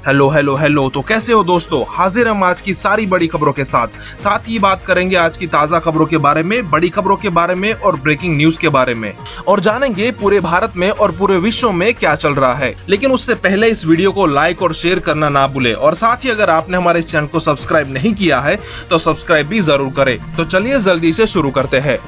Hello hello hello. तो कैसे हो दोस्तों? हाजिर हम आज की सारी बड़ी खबरों के साथ ही बात करेंगे आज की ताजा खबरों के बारे में, बड़ी खबरों के बारे में और ब्रेकिंग न्यूज के बारे में, और जानेंगे पूरे भारत में और पूरे विश्व में क्या चल रहा है। लेकिन उससे पहले इस वीडियो को लाइक और शेयर करना ना भूले, और साथ ही अगर आपने हमारे इस चैनल को सब्सक्राइब नहीं किया है तो सब्सक्राइब भी जरूर करें। तो चलिए जल्दी से शुरू करते हैं।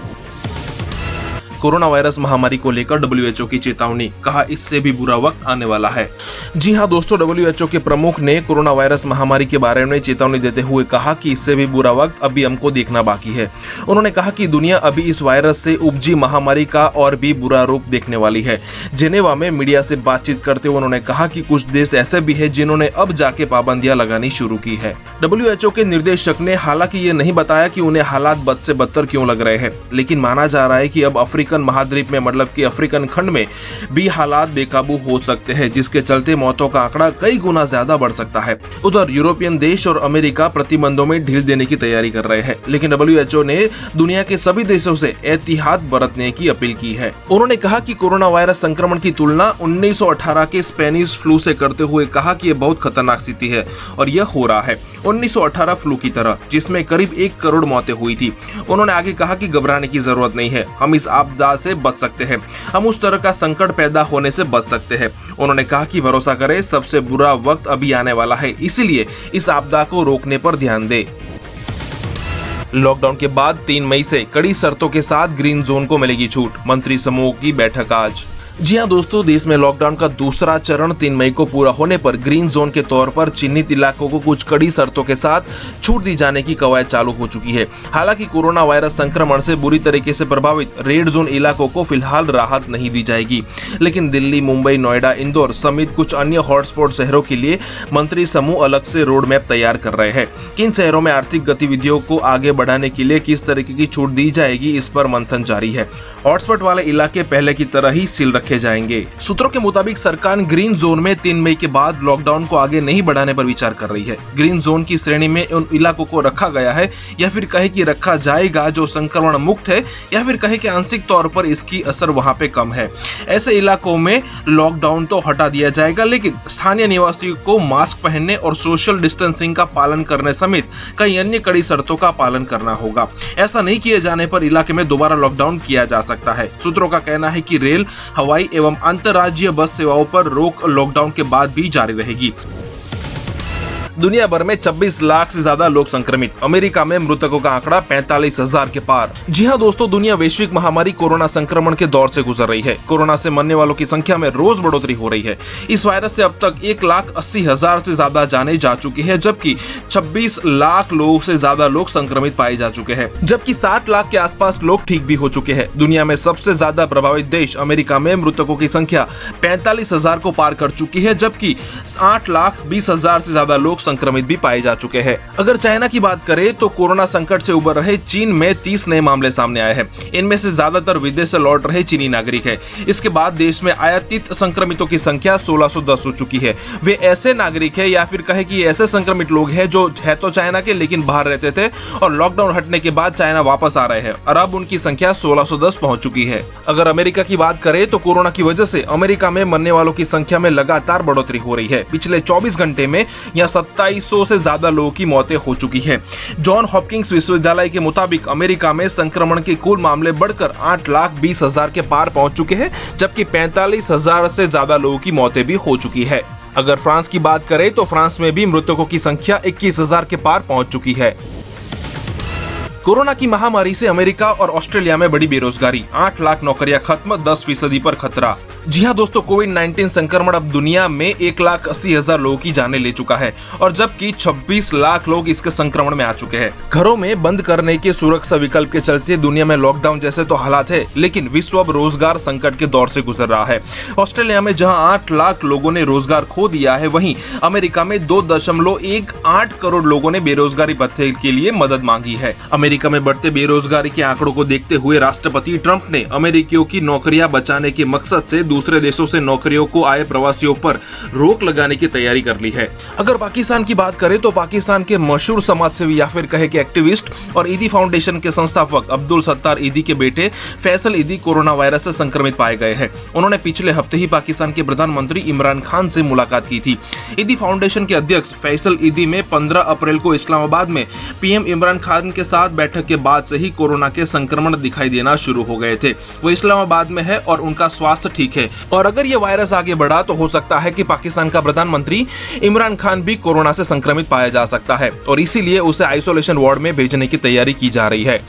कोरोना वायरस महामारी को लेकर WHO की चेतावनी, कहा इससे भी बुरा वक्त आने वाला है। जी हां दोस्तों, WHO के प्रमुख ने कोरोना वायरस महामारी के बारे में चेतावनी देते हुए कहा कि इससे भी बुरा वक्त अभी हमको देखना बाकी है। उन्होंने कहा कि दुनिया अभी इस वायरस से उपजी महामारी का और भी बुरा रूप देखने वाली है। जेनेवा में मीडिया से बातचीत करते हुए उन्होंने कहा कि कुछ देश ऐसे भी है जिन्होंने अब जाके पाबंदियां लगानी शुरू की है। WHO के निर्देशक ने हालांकि ये नहीं बताया कि उन्हें हालात बद से बदतर क्यों लग रहे हैं, लेकिन माना जा रहा है कि अब अफ्रीकन महाद्वीप में मतलब कि अफ्रीकन खंड में भी हालात बेकाबू हो सकते हैं, जिसके चलते मौतों का आंकड़ा कई गुना ज्यादा बढ़ सकता है। उधर यूरोपियन देश और अमेरिका प्रतिबंधों में ढील देने की तैयारी कर रहे हैं, लेकिन WHO ने दुनिया के सभी देशों से एहतियात बरतने की अपील की है। उन्होंने कहा कि कोरोना वायरस संक्रमण की तुलना 1918 के स्पेनिश फ्लू से करते हुए कहा कि यह बहुत खतरनाक स्थिति है और यह हो रहा है 1918 फ्लू की तरह, जिसमें करीब 1 करोड़ मौतें हुई थी। उन्होंने आगे कहा कि घबराने की जरूरत नहीं है, हम इस आपदा से बच सकते हैं, हम उस तरह का संकट पैदा होने से बच सकते हैं। उन्होंने कहा कि भरोसा करें, सबसे बुरा वक्त अभी आने वाला है, इसीलिए इस आपदा को रोकने पर ध्यान दें। लॉकडाउन के बाद 3 मई से कड़ी शर्तों के साथ ग्रीन जोन को मिलेगी छूट, मंत्री समूह की बैठक आज। जी हां दोस्तों, देश में लॉकडाउन का दूसरा चरण 3 मई को पूरा होने पर ग्रीन जोन के तौर पर चिन्हित इलाकों को कुछ कड़ी शर्तों के साथ छूट दी जाने की कवायद चालू हो चुकी है। हालांकि कोरोना वायरस संक्रमण से बुरी तरीके से प्रभावित रेड जोन इलाकों को फिलहाल राहत नहीं दी जाएगी, लेकिन दिल्ली, मुंबई, नोएडा, इंदौर समेत कुछ अन्य हॉटस्पॉट शहरों के लिए मंत्री समूह अलग से रोड मैप तैयार कर रहे हैं। किन शहरों में आर्थिक गतिविधियों को आगे बढ़ाने के लिए किस तरीके की छूट दी जाएगी, इस पर मंथन जारी है। हॉटस्पॉट वाले इलाके पहले की तरह ही सील रखे जाएंगे। सूत्रों के मुताबिक सरकार ग्रीन जोन में 3 मई के बाद लॉकडाउन को आगे नहीं बढ़ाने पर विचार कर रही है। ग्रीन जोन की श्रेणी में उन इलाकों को रखा गया है, या फिर कहे कि रखा जाएगा जो संक्रमण मुक्त है, या फिर कहे कि आंशिक तौर पर इसकी असर वहां पे कम है। ऐसे इलाकों में लॉकडाउन तो हटा दिया जाएगा, लेकिन स्थानीय निवासियों को मास्क पहनने और सोशल डिस्टेंसिंग का पालन करने समेत कई अन्य कड़ी शर्तों का पालन करना होगा। ऐसा नहीं किए जाने पर इलाके में दोबारा लॉकडाउन किया जा सकता है। सूत्रों का कहना है कि रेल, हवाई एवं अंतर्राज्यीय बस सेवाओं पर रोक लॉकडाउन के बाद भी जारी रहेगी। दुनिया भर में 26 लाख से ज्यादा लोग संक्रमित, अमेरिका में मृतकों का आंकड़ा 45,000 के पार। जी हां दोस्तों, दुनिया वैश्विक महामारी कोरोना संक्रमण के दौर से गुजर रही है। कोरोना से मरने वालों की संख्या में रोज बढ़ोतरी हो रही है। इस वायरस से अब तक 1,80,000 से ज्यादा जाने जा चुकी है, जबकि 26 लाख लोग से ज्यादा लोग संक्रमित पाए जा चुके हैं, जबकि 7 लाख के आसपास लोग ठीक भी हो चुके हैं। दुनिया में सबसे ज्यादा प्रभावित देश अमेरिका में मृतकों की संख्या 45,000 को पार कर चुकी है, जबकि 8,20,000 से ज्यादा लोग संक्रमित भी पाए जा चुके हैं। अगर चाइना की बात करें तो कोरोना संकट से उबर रहे चीन में 30 नए मामले सामने आए हैं। इनमें से ज्यादातर विदेश से लौट रहे चीनी नागरिक हैं। इसके बाद देश में आयातित संक्रमितों की संख्या 1610 हो चुकी है। वे ऐसे नागरिक है, या फिर कहे कि ऐसे संक्रमित लोग हैं जो है तो चाइना के लेकिन बाहर रहते थे और लॉकडाउन हटने के बाद चाइना वापस आ रहे हैं, और अब उनकी संख्या 1610 पहुंच चुकी है। अगर अमेरिका की बात करें तो कोरोना की वजह से अमेरिका में मरने वालों की संख्या में लगातार बढ़ोतरी हो रही है। पिछले 24 घंटे में यहाँ 2700 से ज्यादा लोगों की मौतें हो चुकी है। जॉन हॉपकिंस विश्वविद्यालय के मुताबिक अमेरिका में संक्रमण के कुल मामले बढ़कर 8,20,000 के पार पहुंच चुके हैं, जबकि 45,000 से ज्यादा लोगों की मौतें भी हो चुकी है। अगर फ्रांस की बात करें तो फ्रांस में भी मृतकों की संख्या 21,000 के पार पहुंच चुकी है। कोरोना की महामारी से अमेरिका और ऑस्ट्रेलिया में बड़ी बेरोजगारी, 8 लाख नौकरियां खत्म, 10% पर खतरा। जी हां दोस्तों, कोविड-19 संक्रमण अब दुनिया में 1,80,000 लोगों की जानें ले चुका है, और जबकि 26 लाख लोग इसके संक्रमण में आ चुके हैं। घरों में बंद करने के सुरक्षा विकल्प के चलते दुनिया में लॉकडाउन जैसे तो हालात है, लेकिन विश्व अब रोजगार संकट के दौर से गुजर रहा है। ऑस्ट्रेलिया में जहां 8 लाख लोगों ने रोजगार खो दिया है, वहीं अमेरिका में 2.18 करोड़ लोगों ने बेरोजगारी भत्ते के लिए मदद मांगी है। अमेरिका में बढ़ते बेरोजगारी के आंकड़ों को देखते हुए राष्ट्रपति ट्रंप ने अमेरिकियों की नौकरियां बचाने के मकसद से दूसरे देशों से नौकरियों को आए प्रवासियों पर रोक लगाने की तैयारी कर ली है। अगर पाकिस्तान की बात करें तो पाकिस्तान के मशहूर समाजसेवी या फिर कहे कि एक्टिविस्ट और ईदी फाउंडेशन के संस्थापक अब्दुल सत्तार ईदी के बेटे फैसल ईदी कोरोना वायरस से संक्रमित पाए गए हैं। उन्होंने पिछले हफ्ते ही पाकिस्तान के प्रधानमंत्री इमरान खान से मुलाकात की थी। ईदी फाउंडेशन के अध्यक्ष फैसल ईदी में 15 अप्रैल को इस्लामाबाद में पीएम इमरान खान के साथ बैठक के बाद से ही कोरोना के संक्रमण दिखाई देना शुरू हो गए थे। वो इस्लामाबाद में है और उनका स्वास्थ्य ठीक है और अगर ये वायरस आगे बढ़ा तो हो सकता है कि पाकिस्तान का प्रधानमंत्री इमरान खान भी कोरोना से संक्रमित पाया जा सकता है और इसीलिए उसे आइसोलेशन वार्ड में भेजने की तैयारी की जा रही है।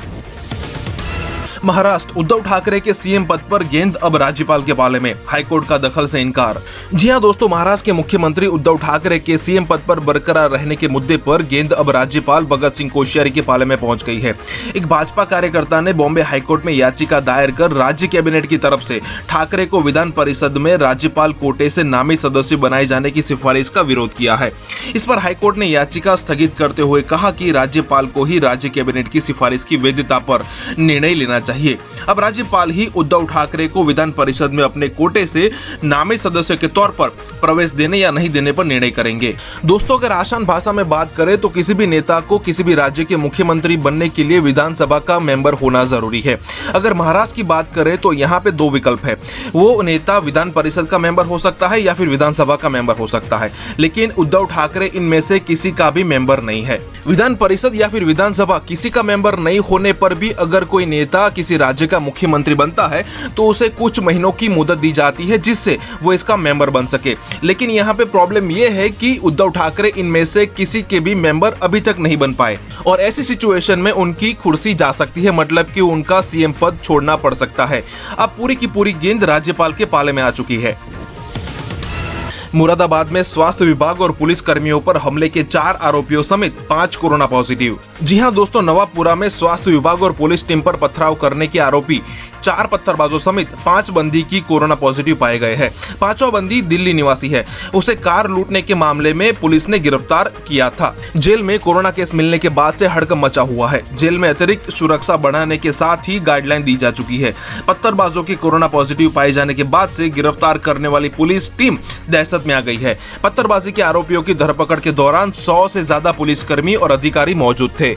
महाराष्ट्र, उद्धव ठाकरे के सीएम पद पर गेंद अब राज्यपाल के पाले में, हाईकोर्ट का दखल से इनकार। जी हां दोस्तों, महाराष्ट्र के मुख्यमंत्री उद्धव ठाकरे के सीएम पद पर बरकरार रहने के मुद्दे पर गेंद अब राज्यपाल भगत सिंह कोश्यारी के पाले में पहुंच गई है। एक भाजपा कार्यकर्ता ने बॉम्बे हाईकोर्ट में याचिका दायर कर राज्य कैबिनेट की तरफ से ठाकरे को विधान परिषद में राज्यपाल कोटे से नामित सदस्य बनाए जाने की सिफारिश का विरोध किया है। इस पर हाईकोर्ट ने याचिका स्थगित करते हुए कहा कि राज्यपाल को ही राज्य कैबिनेट की सिफारिश की वैधता पर निर्णय लेना चाहिए। अब राज्यपाल ही उद्धव ठाकरे को विधान परिषद में अपने कोटे से नामित सदस्य के तौर पर प्रवेश देने या नहीं देने पर निर्णय करेंगे। दोस्तों, अगर आसान भाषा में बात करें तो किसी भी नेता को किसी भी राज्य के मुख्यमंत्री बनने के लिए विधानसभा का मेंबर होना जरूरी है। अगर महाराष्ट्र की बात करें तो यहाँ पे दो विकल्प है, वो नेता विधान परिषद का मेंबर हो सकता है या फिर विधानसभा का मेंबर हो सकता है, लेकिन उद्धव ठाकरे इनमें से किसी का भी मेंबर नहीं है। विधान परिषद या फिर विधानसभा किसी का मेंबर नहीं होने पर भी अगर कोई नेता किसी राज्य का मुख्यमंत्री बनता है तो उसे कुछ महीनों की मुदत दी जाती है जिससे वो इसका मेंबर बन सके। लेकिन यहाँ पे प्रॉब्लम ये है कि उद्धव ठाकरे इनमें से किसी के भी मेंबर अभी तक नहीं बन पाए और ऐसी सिचुएशन में उनकी कुर्सी जा सकती है, मतलब कि उनका सीएम पद छोड़ना पड़ सकता है। अब पूरी की पूरी गेंद राज्यपाल के पाले में आ चुकी है। मुरादाबाद में स्वास्थ्य विभाग और पुलिस कर्मियों पर हमले के 4 आरोपियों समेत 5 कोरोना पॉजिटिव। जी हां दोस्तों, नवापुरा में स्वास्थ्य विभाग और पुलिस टीम पर पथराव करने के आरोपी 4 पत्थरबाजों समेत 5 बंदी की कोरोना पॉजिटिव पाए गए हैं। 5वां बंदी दिल्ली निवासी है। उसे कार लूटने के मामले में पुलिस ने गिरफ्तार किया था। जेल में कोरोना केस मिलने के बाद से हड़कंप मचा हुआ है। जेल में अतिरिक्त सुरक्षा बढ़ाने के साथ ही गाइडलाइन दी जा चुकी है। पत्थरबाजों की कोरोना पॉजिटिव पाए जाने के बाद से गिरफ्तार करने वाली पुलिस टीम दहशत में आ गई है। पत्थरबाजी के आरोपियों की धरपकड़ के दौरान 100 से ज्यादा पुलिसकर्मी और अधिकारी मौजूद थे।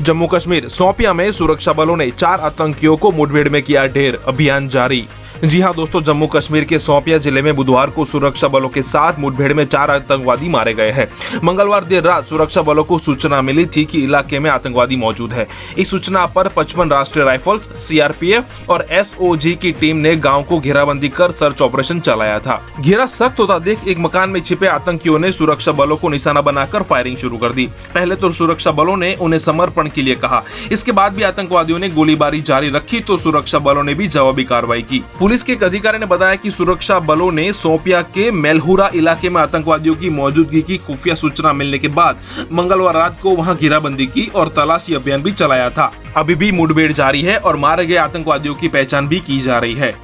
जम्मू कश्मीर, शोपियां में सुरक्षा बलों ने 4 आतंकियों को मुठभेड़ में किया ढेर, अभियान जारी। जी हां दोस्तों, जम्मू कश्मीर के शोपियां जिले में बुधवार को सुरक्षा बलों के साथ मुठभेड़ में 4 आतंकवादी मारे गए हैं। मंगलवार देर रात सुरक्षा बलों को सूचना मिली थी कि इलाके में आतंकवादी मौजूद है। इस सूचना पर 55 राष्ट्रीय राइफल्स, सीआरपीएफ और एसओजी की टीम ने गांव को घेराबंदी कर सर्च ऑपरेशन चलाया था। घेरा सख्त होता देख एक मकान में छिपे आतंकियों ने सुरक्षा बलों को निशाना बनाकर फायरिंग शुरू कर दी। पहले तो सुरक्षा बलों ने उन्हें समर्पण के लिए कहा, इसके बाद भी आतंकवादियों ने गोलीबारी जारी रखी तो सुरक्षा बलों ने भी जवाबी कार्रवाई की। पुलिस के एक अधिकारी ने बताया कि सुरक्षा बलों ने शोपियां के मेलहुरा इलाके में आतंकवादियों की मौजूदगी की खुफिया सूचना मिलने के बाद मंगलवार रात को वहां घेराबंदी की और तलाशी अभियान भी चलाया था। अभी भी मुठभेड़ जारी है और मारे गए आतंकवादियों की पहचान भी की जा रही है।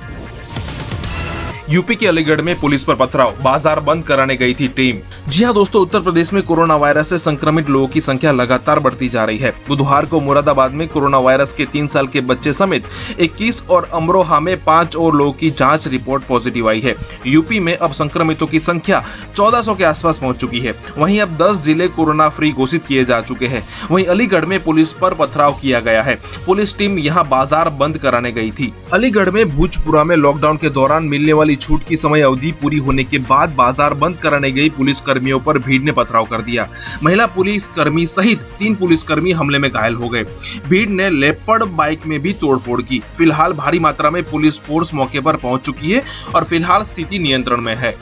यूपी के अलीगढ़ में पुलिस पर पथराव, बाजार बंद कराने गई थी टीम। जी हां दोस्तों, उत्तर प्रदेश में कोरोना वायरस से संक्रमित लोगों की संख्या लगातार बढ़ती जा रही है। बुधवार को मुरादाबाद में कोरोना वायरस के 3 साल के बच्चे समेत 21 और अमरोहा में 5 और लोगों की जांच रिपोर्ट पॉजिटिव आई है। यूपी में अब संक्रमितों की संख्या 1400 के आसपास पहुंच चुकी है। वहीं अब 10 जिले कोरोना फ्री घोषित किए जा चुके हैं। वहीं अलीगढ़ में पुलिस पर पथराव किया गया है। पुलिस टीम यहां बाजार बंद कराने गई थी। अलीगढ़ में भूजपुरा में लॉकडाउन के दौरान मिलने वाली छूट की समय अवधि पूरी होने के बाद बाजार बंद कराने गई पुलिस कर्मियों पर भीड़ ने पथराव कर दिया। महिला पुलिस कर्मी सहित 3 पुलिसकर्मी हमले में घायल हो गए। भीड़ ने लेपर्ड बाइक में भी तोड़फोड़ की। फिलहाल भारी मात्रा में पुलिस फोर्स मौके पर पहुंच चुकी है और फिलहाल स्थिति नियंत्रण में है।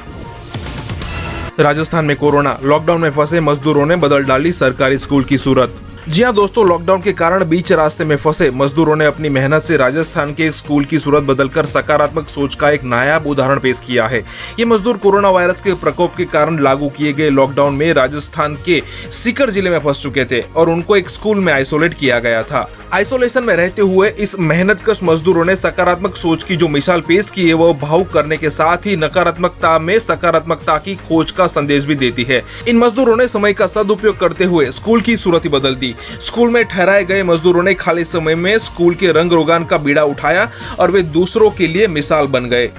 राजस्थान में कोरोना, लॉकडाउन में फंसे मजदूरों ने बदल डाली सरकारी स्कूल की सूरत। जी हां दोस्तों, लॉकडाउन के कारण बीच रास्ते में फंसे मजदूरों ने अपनी मेहनत से राजस्थान के स्कूल की सूरत बदलकर सकारात्मक सोच का एक नायाब उदाहरण पेश किया है। ये मजदूर कोरोना वायरस के प्रकोप के कारण लागू किए गए लॉकडाउन में राजस्थान के सीकर जिले में फंस चुके थे और उनको एक स्कूल में आइसोलेट किया गया था। आइसोलेशन में रहते हुए इस मेहनतकश मजदूरों ने सकारात्मक सोच की जो मिसाल पेश की है वो भावुक करने के साथ ही नकारात्मकता में सकारात्मकता की खोज का संदेश भी देती है। इन मजदूरों ने समय का सदुपयोग करते हुए स्कूल की सूरत ही बदल दी। आई। स्कूल में ठहराए गए मजदूरों ने खाली समय में स्कूल के रंग रोगान का बीड़ा उठाया और वे दूसरों के लिए मिसाल बन गए।